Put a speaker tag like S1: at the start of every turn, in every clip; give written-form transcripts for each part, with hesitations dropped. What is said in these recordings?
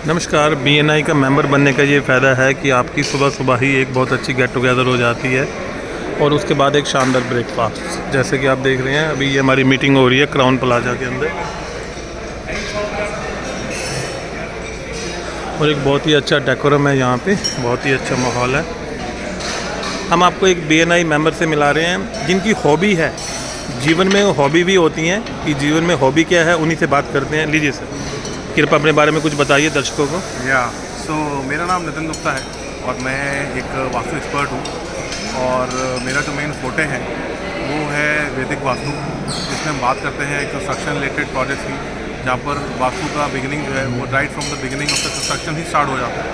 S1: नमस्कार। BNI का member बनने का ये फ़ायदा है कि आपकी सुबह सुबह ही एक बहुत अच्छी गेट टुगेदर हो जाती है और उसके बाद एक शानदार ब्रेकफास्ट। जैसे कि आप देख रहे हैं अभी ये हमारी मीटिंग हो रही है क्राउन प्लाजा के अंदर और एक बहुत ही अच्छा डेकोरम है यहाँ पे, बहुत ही अच्छा माहौल है। हम आपको एक BNI मेंबर से मिला रहे हैं जिनकी हॉबी है, जीवन में हॉबी भी होती हैं कि जीवन में हॉबी क्या है, उन्हीं से बात करते हैं। लीजिए सर, कृपया अपने बारे में कुछ बताइए दर्शकों को।
S2: मेरा नाम नितिन गुप्ता है और मैं एक वास्तु एक्सपर्ट हूँ और मेरा जो मेन फोटे है वो है वैदिक वास्तु, जिसमें हम बात करते हैं कंस्ट्रक्शन रिलेटेड प्रोजेक्ट्स की, जहाँ पर वास्तु का बिगिनिंग जो है वो right from the beginning of the construction he start हो जाता है।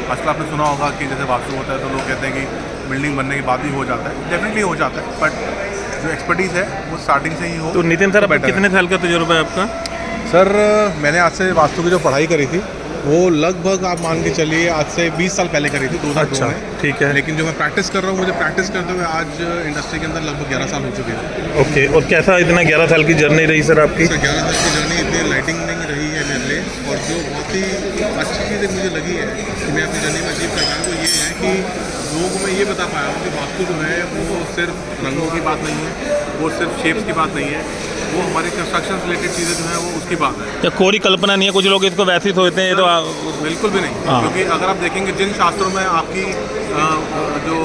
S2: आजकल आपने सुना होगा कि जैसे वास्तु होता है तो लोग कहते हैं कि बिल्डिंग बनने के बाद ही हो जाता है। डेफिनेटली हो जाता है, बट जो एक्सपर्टीज़ है वो स्टार्टिंग से ही हो।
S1: तो नितिन सर, कितने साल का तजुर्बा है आपका?
S2: सर मैंने आज से वास्तु की जो पढ़ाई करी थी वो लगभग आप मान के चलिए आज से 20 साल पहले करी थी, 2002 में।
S1: ठीक है।
S2: लेकिन जो मैं प्रैक्टिस कर रहा हूँ, मुझे प्रैक्टिस करते हुए आज इंडस्ट्री के अंदर लगभग 11 साल हो चुके हैं।
S1: ओके, और कैसा इतना 11 साल की जर्नी रही सर आपकी?
S2: सर 11 साल की जर्नी इतनी लाइटिंग नहीं रही है मेरे लिए, और जो बहुत ही अच्छी चीज़ एक मुझे लगी है कि मैं अपनी जर्नी में अचीव कर रहा हूँ, वो ये है कि लोगों को मैं ये बता पाया हूँ कि वास्तु जो है वो सिर्फ रंगों की बात नहीं है, वो सिर्फ शेप्स की बात नहीं है, वो हमारे कंस्ट्रक्शन रिलेटेड चीज़ें जो है वो उसकी बात है।
S1: या कोई कल्पना नहीं है, कुछ लोग इसको वैसे ही सोचते हैं, ये तो
S2: बिल्कुल भी नहीं। क्योंकि अगर आप देखेंगे जिन शास्त्रों में आपकी जो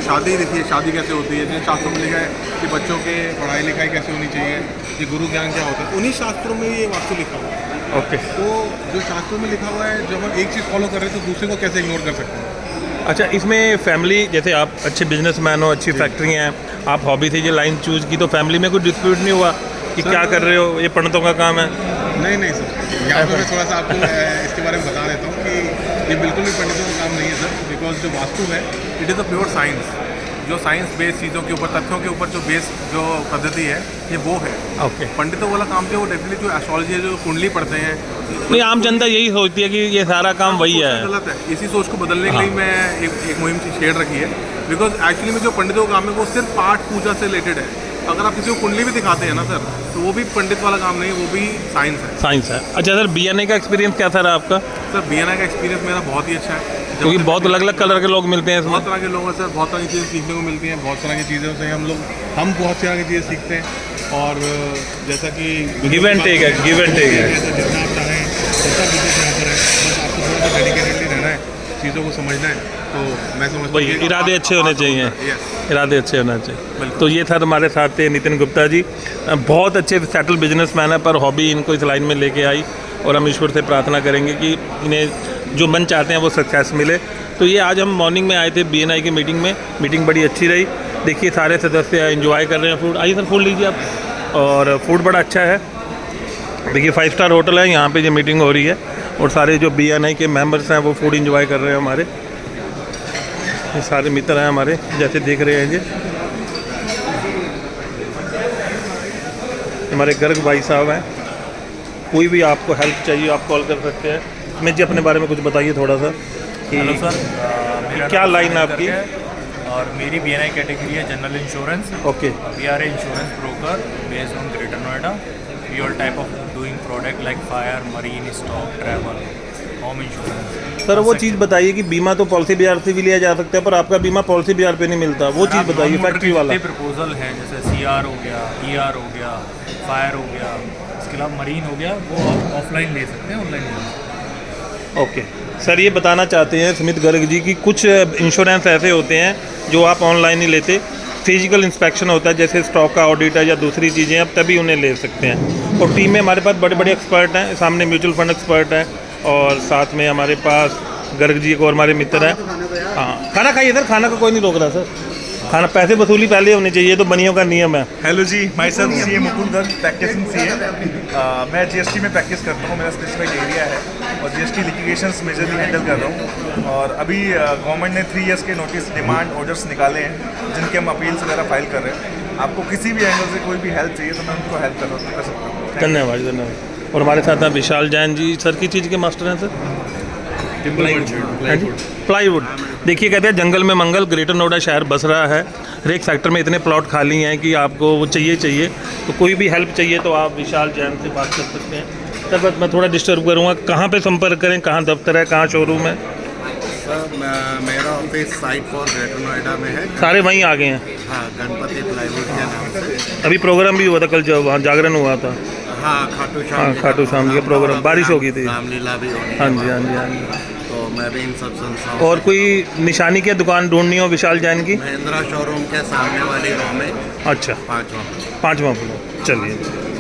S2: शादी देखिए, शादी कैसे होती है, जिन शास्त्रों में लिखा है कि बच्चों के पढ़ाई लिखाई कैसे होनी चाहिए, ये गुरु ज्ञान क्या होता है, उन्हीं शास्त्रों में ये वास्तु लिखा हुआ है।
S1: ओके।
S2: तो जो शास्त्रों में लिखा हुआ है, जब हम एक चीज़ फॉलो कर रहे हैं तो दूसरे को कैसे इग्नोर कर सकते हैं।
S1: अच्छा, इसमें फैमिली, जैसे आप अच्छे बिजनेसमैन हो, अच्छी फैक्ट्री हैं, आप हॉबी से ये लाइन चूज़ की, तो फैमिली में कोई डिस्प्यूट नहीं हुआ कि क्या कर रहे हो, ये पंडितों का काम है?
S2: नहीं सर, यहाँ पर मैं थोड़ा सा आपको इसके बारे में बता देता हूँ कि ये बिल्कुल भी पंडितों का काम नहीं है सर। बिकॉज जो वास्तु है it is a pure science, जो साइंस बेस्ड चीज़ों के ऊपर, तथ्यों के ऊपर जो बेस जो पद्धति है ये वो है।
S1: ओके।
S2: पंडितों वाला काम जो डेफिनेटली जो एस्ट्रोलॉजी है, जो कुंडली पढ़ते हैं,
S1: नहीं, आम जनता यही सोचती है कि ये सारा काम वही है।
S2: गलत है। इसी सोच को बदलने के लिए मैं एक मुहिम शेयर रखी है। बिकॉज एक्चुअली में जो पंडितों का काम है वो सिर्फ पाठ पूजा से रिलेटेड है। अगर आप किसी को कुंडली भी दिखाते हैं ना सर, तो वो भी पंडित वाला काम नहीं है, वो भी साइंस है।
S1: साइंस है। अच्छा सर, BNI का एक्सपीरियंस क्या था आपका?
S2: सर BNI का एक्सपीरियंस मेरा बहुत ही अच्छा है,
S1: क्योंकि बहुत अलग अलग कलर के लोग मिलते हैं इसमें।
S2: बहुत तरह के लोग हैं सर, बहुत तरह की चीज़ें सीखने को मिलती हैं, बहुत तरह की चीज़ों से हम बहुत तरह की चीज़ें सीखते हैं। और जैसा कि
S1: गिव एंड टेक है, गिव एंड टेक है।
S2: जितना आप चाहें वैसा बिजनेस यहाँ पर है, बस आपको थोड़ा सा डेडिकेटेडली रहना है, चीज़ों को समझना है। तो मैं समझता हूँ
S1: इरादे अच्छे होने चाहिए, इरादे अच्छे होने चाहिए। तो ये था हमारे साथ थे नितिन गुप्ता जी, बहुत अच्छे सेटल बिजनेसमैन है, पर हॉबी इनको इस लाइन में लेके आई, और हम ईश्वर से प्रार्थना करेंगे कि इन्हें जो मन चाहते हैं वो सक्सेस मिले। तो ये आज हम मॉर्निंग में आए थे BNI की मीटिंग में, मीटिंग बड़ी अच्छी रही। देखिए सारे सदस्य एंजॉय कर रहे हैं फूड। आइए सर, फूड लीजिए आप। और फूड बड़ा अच्छा है। देखिए 5 स्टार होटल है, यहाँ पे ये मीटिंग हो रही है और सारे जो BNI के मेंबर्स हैं वो फूड एंजॉय कर रहे हैं। हमारे ये सारे मित्र हैं हमारे, जैसे देख रहे हैं ये हमारे गर्ग भाई साहब हैं। कोई भी आपको हेल्प चाहिए आप कॉल कर सकते हैं। मैं जी अपने बारे में कुछ बताइए थोड़ा सा।
S3: हेलो सर, मेरा
S1: क्या लाइन है आपकी?
S3: और मेरी BNI कैटेगरी है general insurance.
S1: Okay.
S3: We are a insurance broker based on Greater Noida. We all type of doing product like fire, marine, stock, travel, home insurance.
S1: Sir वो चीज़ बताइए कि बीमा तो पॉलिसी बाजार से भी लिया जा सकता है, पर आपका बीमा पॉलिसी बाजार पे नहीं मिलता, वो चीज़ बताइए फैक्ट्री वाला।
S3: प्रपोजल है जैसे CR हो गया, ER हो गया, फायर हो गया, इसके अलावा मरीन हो गया, वो आप ऑफलाइन ले सकते हैं, ऑनलाइन ले सकते हैं।
S1: ओके सर, ये बताना चाहते हैं सुमित गर्ग जी कि कुछ इंश्योरेंस ऐसे होते हैं जो आप ऑनलाइन नहीं लेते, फिजिकल इंस्पेक्शन होता है, जैसे स्टॉक का ऑडिट है या दूसरी चीज़ें, आप तभी उन्हें ले सकते हैं। और टीम में हमारे पास बड़े बड़े एक्सपर्ट हैं, सामने म्यूचुअल फंड एक्सपर्ट हैं और साथ में हमारे पास गर्ग जी को और हमारे मित्र हैं। हाँ, खाना खाइए सर, खाना का कोई नहीं रोक रहा सर, खाना पैसे वसूली पहले होनी चाहिए, तो बनियों का नियम है।
S4: हेलो जी, my self CA Mukul Garg, practicing CA। मैं GST में प्रैक्टिस करता हूँ, मेरा स्पेसिफिक एरिया है और GST लिटिगेशंस मेजरली हैंडल कर रहा हूँ। और अभी गवर्नमेंट ने 3 years के नोटिस डिमांड ऑर्डर्स निकाले हैं जिनके हम अपील्स वगैरह फाइल कर रहे हैं। आपको किसी भी एंगल से कोई भी हेल्प चाहिए तो मैं उनको हेल्प कर सकता हूँ।
S1: धन्यवाद, धन्यवाद। और हमारे साथ हैं विशाल जैन जी। सर की चीज़ के मास्टर हैं सर? प्लाईवुड। देखिए कहते हैं जंगल में मंगल, ग्रेटर नोएडा शहर बस रहा है, हर एक सेक्टर में इतने प्लॉट खाली हैं कि आपको वो चाहिए तो कोई भी हेल्प चाहिए तो आप विशाल जैन से बात कर सकते हैं। सर बस मैं थोड़ा डिस्टर्ब करूँगा, कहाँ पे संपर्क करें, कहाँ दफ्तर है, कहाँ शोरूम है?
S5: सर मेरा office site for greater Noida में है।
S1: सारे वहीं आ गए हैं।
S5: हाँ, गणपति प्लाईवुड के नाम से।
S1: अभी प्रोग्राम भी हुआ था कल, जब वहाँ जागरण हुआ था।
S5: हाँ, खाटू श्याम
S1: हाँ,
S5: जी
S1: खाटू श्याम जी का प्रोग्राम, बारिश हो गई थी।
S5: रामलीला भी होनी है।
S1: हाँ जी, हाँ जी, हाँ जी।
S5: तो मैं भी इन सब संस्थाओं
S1: और कोई निशानी की दुकान ढूंढनी हो विशाल जैन की?
S5: महिंद्रा शोरूम के सामने वाली रो में
S1: अच्छा,
S5: 5वां।
S1: 5वां फ्लोर। चलिए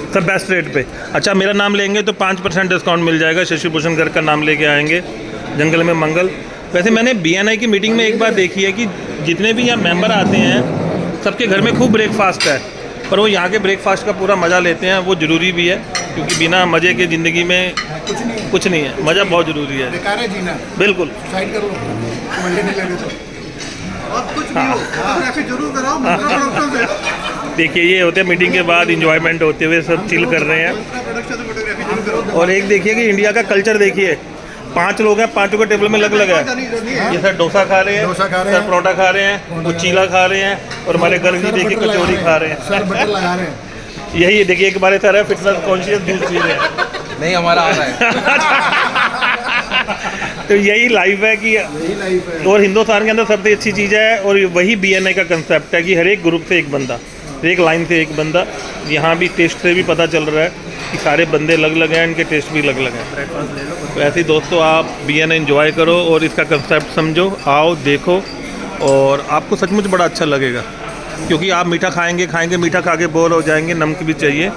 S1: सर, बेस्ट रेट पे। अच्छा, मेरा नाम लेंगे तो 5% डिस्काउंट मिल जाएगा। शशि भूषण घर का नाम लेके आएंगे, जंगल में मंगल। वैसे मैंने BNI की मीटिंग में एक बात देखी है कि जितने भी यहाँ मेंबर आते हैं सबके घर में खूब ब्रेकफास्ट है, पर वो यहाँ के ब्रेकफास्ट का पूरा मज़ा लेते हैं। वो ज़रूरी भी है, क्योंकि बिना मज़े के ज़िंदगी में कुछ नहीं है। मज़ा बहुत ज़रूरी है।
S6: बेकार है जीना,
S1: बिल्कुल।
S6: साइड कर लो, मंडे नहीं लगे तो। और कुछ भी हो, फोटोग्राफी जरूर कराओ मंगला प्रोडक्शन से।
S1: देखिए, ये होते हैं मीटिंग के बाद इंजॉयमेंट होते हुए सब चिल कर रहे हैं।
S6: प्रोडक्शन से फोटोग्राफी जरूर करो।
S1: और एक देखिए कि इंडिया का कल्चर देखिए, 5 लोग हैं, 5 के टेबल में अलग है। ये सर डोसा खा रहे हैं,
S6: डोसा खा रहे
S1: सर
S6: हैं,
S1: परोठा खा रहे हैं, वो चीला खा रहे हैं, और हमारे घर की देखिए कचौरी खा रहे हैं।
S6: सर बटर लगा रहे हैं।
S1: यही देखिए, एक हमारे सर है फिटनेस कॉन्शियस दूध पी रहे हैं।
S7: नहीं, हमारा आ रहा है।
S1: तो यही लाइफ है कि,
S6: यही लाइफ है।
S1: और हिंदुस्तान के अंदर सबसे अच्छी चीज़ है, और वही BNI का कंसेप्ट है कि हर एक ग्रुप से एक बंदा, एक लाइन से एक बंदा। यहाँ भी टेस्ट से भी पता चल रहा है कि सारे बंदे अलग अलग हैं, इनके टेस्ट भी अलग अलग हैं। तो ऐसे ही दोस्तों, आप BNI एंजॉय करो और इसका कंसेप्ट समझो, आओ देखो, और आपको सचमुच बड़ा अच्छा लगेगा। क्योंकि आप मीठा खाएंगे, मीठा खा के बोर हो जाएंगे, नमक भी चाहिए।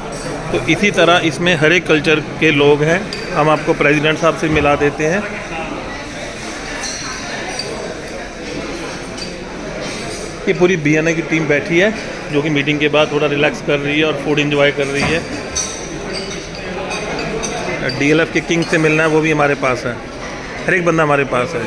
S1: तो इसी तरह इसमें हर एक कल्चर के लोग हैं। हम आपको प्रेसिडेंट साहब से मिला देते हैं। ये पूरी BNI की टीम बैठी है, जो कि मीटिंग के बाद थोड़ा रिलैक्स कर रही है और फूड एंजॉय कर रही है। DLF के किंग से मिलना है, वो भी हमारे पास है। हर एक बंदा हमारे पास है।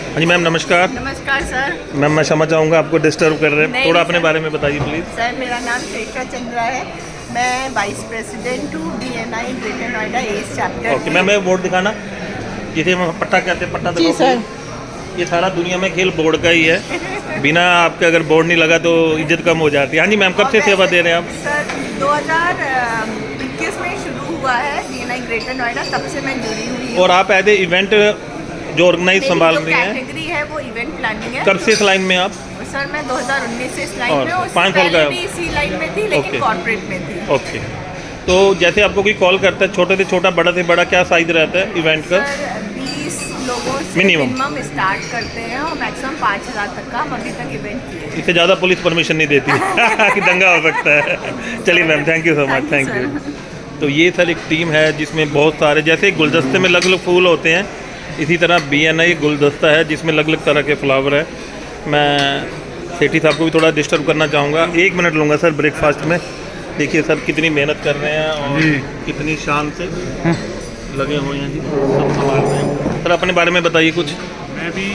S1: हाँ जी मैम, नमस्कार।
S8: नमस्कार सर।
S1: मैम, मैं क्षमा चाहूँगा आपको डिस्टर्ब कर रहे हैं,
S8: नहीं,
S1: थोड़ा अपने
S8: सर।
S1: बारे में बताइए प्लीज़।
S8: सर, मेरा नाम श्रेष्ठा चंद्रा है। मैं वाइस प्रेसिडेंट हूँ BNI greater Noida east chapter.
S1: Okay ma'am, मैं बोर्ड दिखाना, जिसे हम पट्टा कहते हैं, पट्टा
S8: जी
S1: दिखाओ।
S8: सर।
S1: ये सारा दुनिया में खेल बोर्ड का ही है। बिना आपके अगर बोर्ड नहीं लगा तो इज्जत कम हो जाती है। हाँ जी मैम, कब से सेवा दे रहे हैं आप?
S8: सर 2021 में शुरू हुआ है BNI ग्रेटर नोएडा, तब से मैं जुड़ी हुई हूँ।
S1: और आप एज ए इवेंट जो ऑर्गेनाइज संभाल रही हैं,
S8: कैटेगरी है वो इवेंट प्लानिंग है।
S1: कब से इस लाइन में आप?
S8: सर मैं 2019 से इस लाइन
S1: और
S8: में हूँ।
S1: 5 साल का
S8: पहले
S1: है।
S8: भी इसी लाइन में थी, लेकिन
S1: ओके।
S8: कॉर्पोरेट में थी।
S1: ओके, तो जैसे आपको कोई कॉल करता है, छोटे से छोटा, बड़ा से बड़ा, क्या साइज रहता है इवेंट का?
S8: सर 20 लोगों से
S1: Minimum।
S8: मिनिमम स्टार्ट करते हैं और मैक्सिमम 5000 तक का हम अभी तक इवेंट किए।
S1: इससे ज़्यादा पुलिस परमिशन नहीं देती कि दंगा हो सकता है। चलिए ma'am, thank you so much, thank you. तो ये सर एक टीम है जिसमें बहुत सारे, जैसे गुलदस्ते में अलग अलग फूल होते हैं, इसी तरह BNI गुलदस्ता है जिसमें अलग अलग तरह के फ्लावर है। मैं सेठी साहब को भी थोड़ा डिस्टर्ब करना चाहूँगा, 1 मिनट लूँगा सर ब्रेकफास्ट में। देखिए सर कितनी मेहनत कर रहे हैं और कितनी शान से लगे हुए हैं जी, सब संभाल रहे हैं। सर अपने बारे में बताइए कुछ।
S9: मैं भी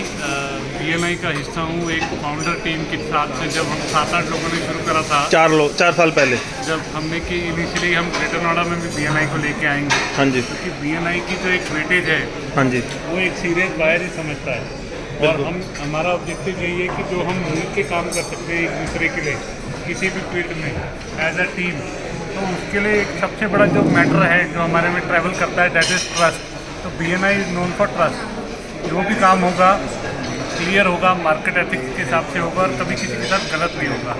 S9: BNI का हिस्सा हूँ। एक फाउंडर टीम के साथ से जब हम 7-8 लोगों ने शुरू करा था,
S1: 4 साल पहले,
S9: जब हमने कि इनिशियली हम ग्रेटर नोएडा में भी BNI को लेके आएंगे,
S1: हाँ जी,
S9: क्योंकि BNI की जो एक वेटेज है
S1: हाँ जी,
S9: वो एक सीरियस बायर ही समझता है। और हमारा ऑब्जेक्टिव यही है कि जो हम मिल के काम कर सकते हैं एक दूसरे के लिए किसी भी फील्ड में एज अ टीम, तो उसके लिए एक सबसे बड़ा जो मैटर है जो हमारे में ट्रैवल करता है, दैट इज़ ट्रस्ट। तो BNI is known for trust. जो भी काम होगा क्लियर होगा, मार्केट एथिक्स के हिसाब से होगा और कभी किसी के साथ गलत नहीं होगा।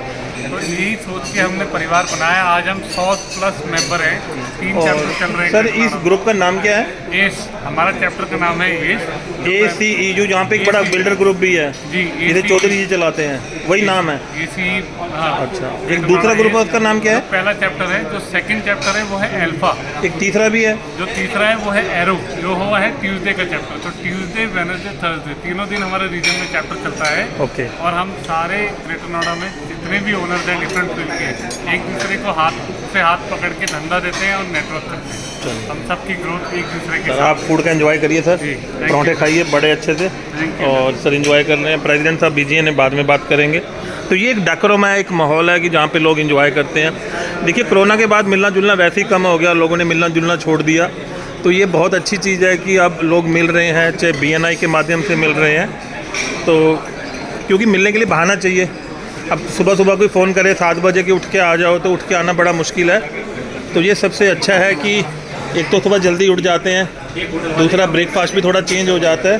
S9: तो यही सोच के हमने परिवार बनाया। आज हम 100+ मेंबर हैं, 3 चैप्टर चल रहे हैं।
S1: सर इस ग्रुप का नाम क्या है?
S9: एस, हमारा चैप्टर का नाम है एस।
S1: ACE, जो यहाँ पे एक बड़ा बिल्डर ग्रुप भी है,
S9: जी,
S1: जिसे चौधरी जी चलाते हैं, वही नाम है?
S9: एसी। हाँ।
S1: अच्छा, एक दूसरा ग्रुप है, उसका नाम क्या है?
S9: पहला चैप्टर है, जो सेकंड चैप्टर है वो है अल्फा।
S1: एक तीसरा भी है?
S9: जो तीसरा है वो है एरो, जो हुआ है ट्यूसडे का चैप्टर। तो ट्यूसडे, वेडनेसडे, थर्सडे, तीनों दिन हमारे रीजन में चैप्टर चलता है।
S1: ओके।
S9: और हम सारे ग्रेटर नोएडा में जितने भी ओनर्स हैं डिफरेंट फील्ड के, एक दूसरे को हाथ से हाथ पकड़ के धंधा देते हैं और नेटवर्क करते हैं। हम सबकी ग्रोथ एक दूसरे के
S1: सर
S9: साथ।
S1: आप फूड का एंजॉय करिए सर,
S9: जी, thank
S1: पराठे
S9: you।
S1: खाइए बड़े अच्छे से।
S9: Thank you।
S1: और सर एंजॉय कर रहे हैं, प्रेसिडेंट साहब बिजी हैं, बाद में बात करेंगे। तो ये एक डेकोरम है, एक माहौल है कि जहाँ पे लोग एंजॉय करते हैं। देखिए कोरोना के बाद मिलना जुलना वैसे ही कम हो गया, लोगों ने मिलना जुलना छोड़ दिया। तो ये बहुत अच्छी चीज़ है कि अब लोग मिल रहे हैं, चाहे BNI के माध्यम से मिल रहे हैं। तो क्योंकि मिलने के लिए बहाना चाहिए। अब सुबह सुबह कोई फ़ोन करे 7 बजे कि उठ के आ जाओ, तो उठ के आना बड़ा मुश्किल है। तो ये सबसे अच्छा है कि एक तो सुबह जल्दी उठ जाते हैं, दूसरा ब्रेकफास्ट भी थोड़ा चेंज हो जाता है।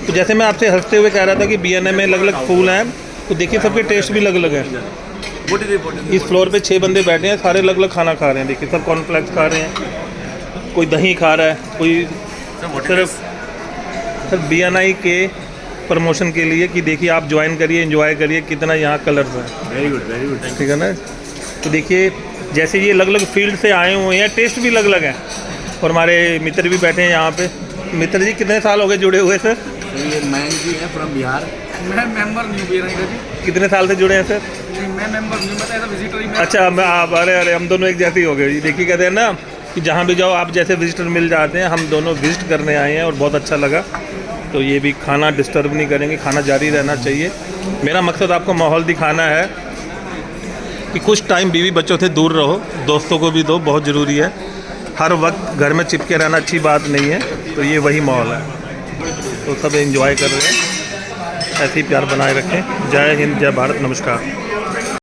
S1: तो जैसे मैं आपसे हंसते हुए कह रहा था कि BNI में अलग अलग फूल हैं, तो देखिए सबके टेस्ट भी अलग अलग हैं। इस फ्लोर पे 6 बंदे बैठे हैं, सारे अलग अलग खाना खा रहे हैं। देखिए सब कॉर्नफ्लेक्स खा रहे हैं, कोई दही खा रहा है, कोई सिर्फ BNI के प्रमोशन के लिए कि देखिए आप ज्वाइन करिए, एंजॉय करिए, कितना यहाँ कलर्स हैं। वेरी गुड ठीक है ना। तो देखिए जैसे ये अलग अलग फील्ड से आए हुए हैं, टेस्ट भी अलग अलग हैं। और हमारे मित्र भी बैठे हैं यहाँ पे। मित्र जी कितने साल हो गए जुड़े हुए सर?
S5: ये मैन जी है फ्रॉम बिहार।
S6: मैं मेंबर नहीं हूँ BNI का जी।
S1: कितने साल से जुड़े हैं सर?
S6: मैं मेंबर नहीं, मैं तो एज विजिटर ही।
S1: अच्छा, मैं आप अरे हम दोनों एक जैसे ही हो गए जी। देखिए कहते हैं ना कि जहाँ भी जाओ आप जैसे विजिटर मिल जाते हैं। हम दोनों विजिट करने आए हैं और बहुत अच्छा लगा। तो ये भी खाना डिस्टर्ब नहीं करेंगे, खाना जारी रहना चाहिए। मेरा मकसद आपको माहौल दिखाना है कि कुछ टाइम बीवी बच्चों से दूर रहो, दोस्तों को भी दो, बहुत ज़रूरी है। हर वक्त घर में चिपके रहना अच्छी बात नहीं है। तो ये वही माहौल है। तो सब एंजॉय कर रहे हैं, ऐसे ही प्यार बनाए रखें। जय हिंद, जय भारत, नमस्कार।